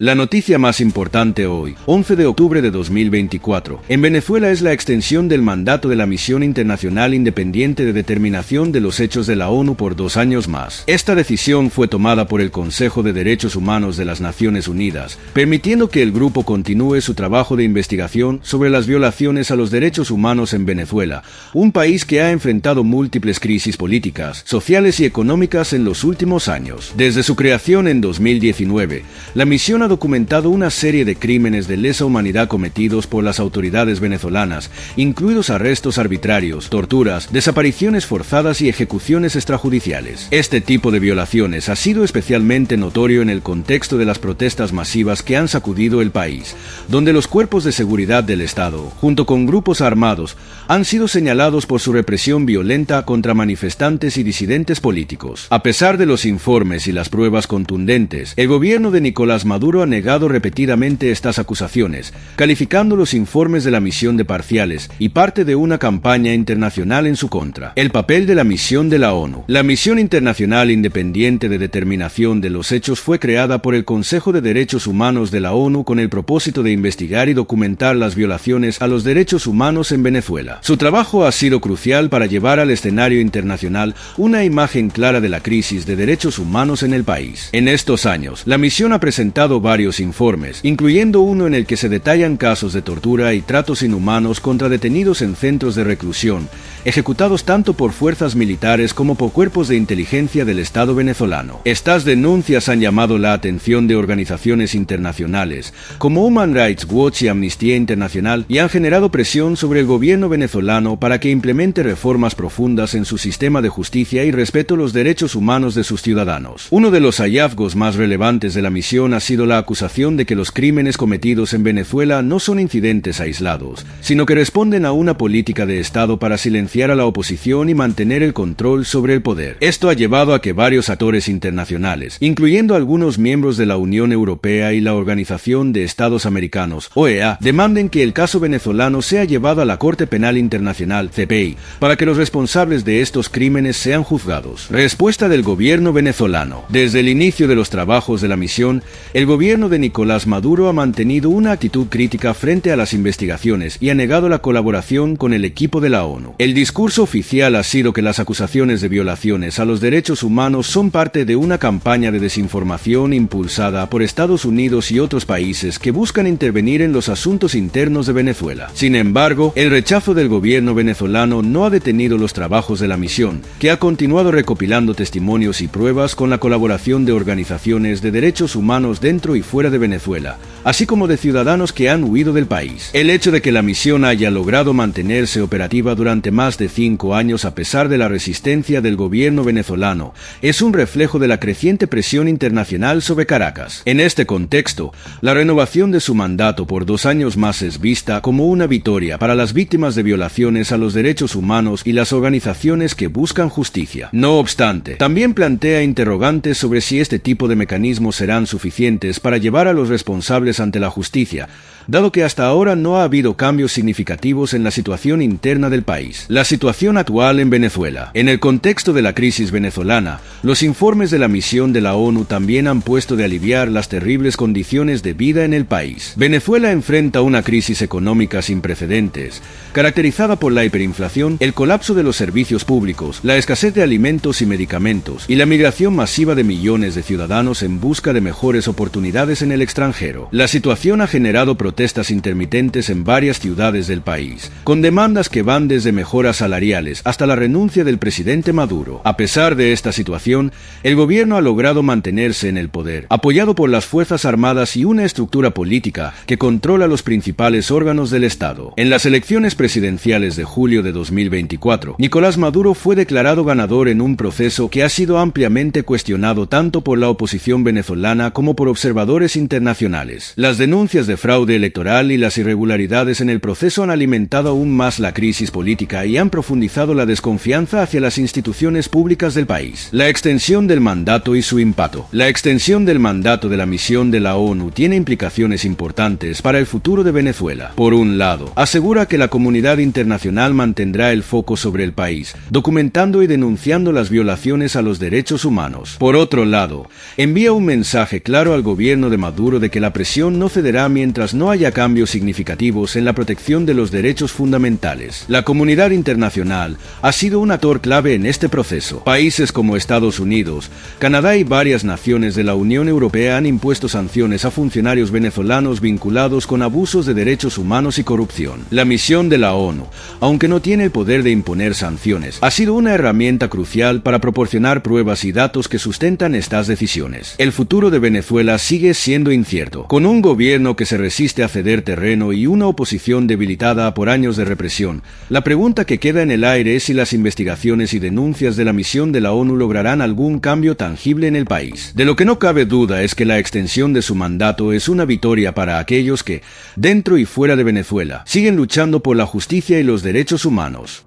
La noticia más importante hoy, 11 de octubre de 2024, en Venezuela es la extensión del mandato de la Misión Internacional Independiente de Determinación de los Hechos de la ONU por 2 años más. Esta decisión fue tomada por el Consejo de Derechos Humanos de las Naciones Unidas, permitiendo que el grupo continúe su trabajo de investigación sobre las violaciones a los derechos humanos en Venezuela, un país que ha enfrentado múltiples crisis políticas, sociales y económicas en los últimos años. Desde su creación en 2019, la misión ha documentado una serie de crímenes de lesa humanidad cometidos por las autoridades venezolanas, incluidos arrestos arbitrarios, torturas, desapariciones forzadas y ejecuciones extrajudiciales. Este tipo de violaciones ha sido especialmente notorio en el contexto de las protestas masivas que han sacudido el país, donde los cuerpos de seguridad del Estado, junto con grupos armados, han sido señalados por su represión violenta contra manifestantes y disidentes políticos. A pesar de los informes y las pruebas contundentes, el gobierno de Nicolás Maduro ha negado repetidamente estas acusaciones, calificando los informes de la misión de parciales y parte de una campaña internacional en su contra. El papel de la misión de la ONU. La Misión Internacional Independiente de Determinación de los Hechos fue creada por el Consejo de Derechos Humanos de la ONU con el propósito de investigar y documentar las violaciones a los derechos humanos en Venezuela. Su trabajo ha sido crucial para llevar al escenario internacional una imagen clara de la crisis de derechos humanos en el país. En estos años, la misión ha presentado varios informes, incluyendo uno en el que se detallan casos de tortura y tratos inhumanos contra detenidos en centros de reclusión, ejecutados tanto por fuerzas militares como por cuerpos de inteligencia del Estado venezolano. Estas denuncias han llamado la atención de organizaciones internacionales, como Human Rights Watch y Amnistía Internacional, y han generado presión sobre el gobierno venezolano para que implemente reformas profundas en su sistema de justicia y respeto a los derechos humanos de sus ciudadanos. Uno de los hallazgos más relevantes de la misión ha sido la acusación de que los crímenes cometidos en Venezuela no son incidentes aislados, sino que responden a una política de Estado para silenciar a la oposición y mantener el control sobre el poder. Esto ha llevado a que varios actores internacionales, incluyendo algunos miembros de la Unión Europea y la Organización de Estados Americanos, OEA, demanden que el caso venezolano sea llevado a la Corte Penal Internacional, CPI, para que los responsables de estos crímenes sean juzgados. Respuesta del gobierno venezolano. Desde el inicio de los trabajos de la misión, el gobierno de Nicolás Maduro ha mantenido una actitud crítica frente a las investigaciones y ha negado la colaboración con el equipo de la ONU. El discurso oficial ha sido que las acusaciones de violaciones a los derechos humanos son parte de una campaña de desinformación impulsada por Estados Unidos y otros países que buscan intervenir en los asuntos internos de Venezuela. Sin embargo, el rechazo del gobierno venezolano no ha detenido los trabajos de la misión, que ha continuado recopilando testimonios y pruebas con la colaboración de organizaciones de derechos humanos dentro y fuera de Venezuela, así como de ciudadanos que han huido del país. El hecho de que la misión haya logrado mantenerse operativa durante más de 5 años a pesar de la resistencia del gobierno venezolano es un reflejo de la creciente presión internacional sobre Caracas. En este contexto, la renovación de su mandato por 2 años más es vista como una victoria para las víctimas de violaciones a los derechos humanos y las organizaciones que buscan justicia. No obstante, también plantea interrogantes sobre si este tipo de mecanismos serán suficientes para llevar a los responsables ante la justicia, dado que hasta ahora no ha habido cambios significativos en la situación interna del país. La situación actual en Venezuela. En el contexto de la crisis venezolana, los informes de la misión de la ONU también han puesto de aliviar las terribles condiciones de vida en el país. Venezuela enfrenta una crisis económica sin precedentes, caracterizada por la hiperinflación, el colapso de los servicios públicos, la escasez de alimentos y medicamentos, y la migración masiva de millones de ciudadanos en busca de mejores oportunidades en el extranjero. La situación ha generado protestas intermitentes en varias ciudades del país, con demandas que van desde mejoras salariales hasta la renuncia del presidente Maduro. A pesar de esta situación, el gobierno ha logrado mantenerse en el poder, apoyado por las Fuerzas Armadas y una estructura política que controla los principales órganos del Estado. En las elecciones presidenciales de julio de 2024, Nicolás Maduro fue declarado ganador en un proceso que ha sido ampliamente cuestionado tanto por la oposición venezolana como por observadores internacionales. país. Las denuncias de fraude electoral y las irregularidades en el proceso han alimentado aún más la crisis política y han profundizado la desconfianza hacia las instituciones públicas del país. La extensión del mandato y su impacto. La extensión del mandato de la misión de la ONU tiene implicaciones importantes para el futuro de Venezuela. Por un lado, asegura que la comunidad internacional mantendrá el foco sobre el país, documentando y denunciando las violaciones a los derechos humanos. Por otro lado, envía un mensaje claro al gobierno de Maduro de que la presión no cederá mientras no haya cambios significativos en la protección de los derechos fundamentales. La comunidad internacional ha sido un actor clave en este proceso. Países como Estados Unidos, Canadá y varias naciones de la Unión Europea han impuesto sanciones a funcionarios venezolanos vinculados con abusos de derechos humanos y corrupción. La misión de la ONU, aunque no tiene el poder de imponer sanciones, ha sido una herramienta crucial para proporcionar pruebas y datos que sustentan estas decisiones. El futuro de Venezuela sigue siendo incierto. Con un gobierno que se resiste a ceder terreno y una oposición debilitada por años de represión, la pregunta que queda en el aire es si las investigaciones y denuncias de la misión de la ONU lograrán algún cambio tangible en el país. De lo que no cabe duda es que la extensión de su mandato es una victoria para aquellos que, dentro y fuera de Venezuela, siguen luchando por la justicia y los derechos humanos.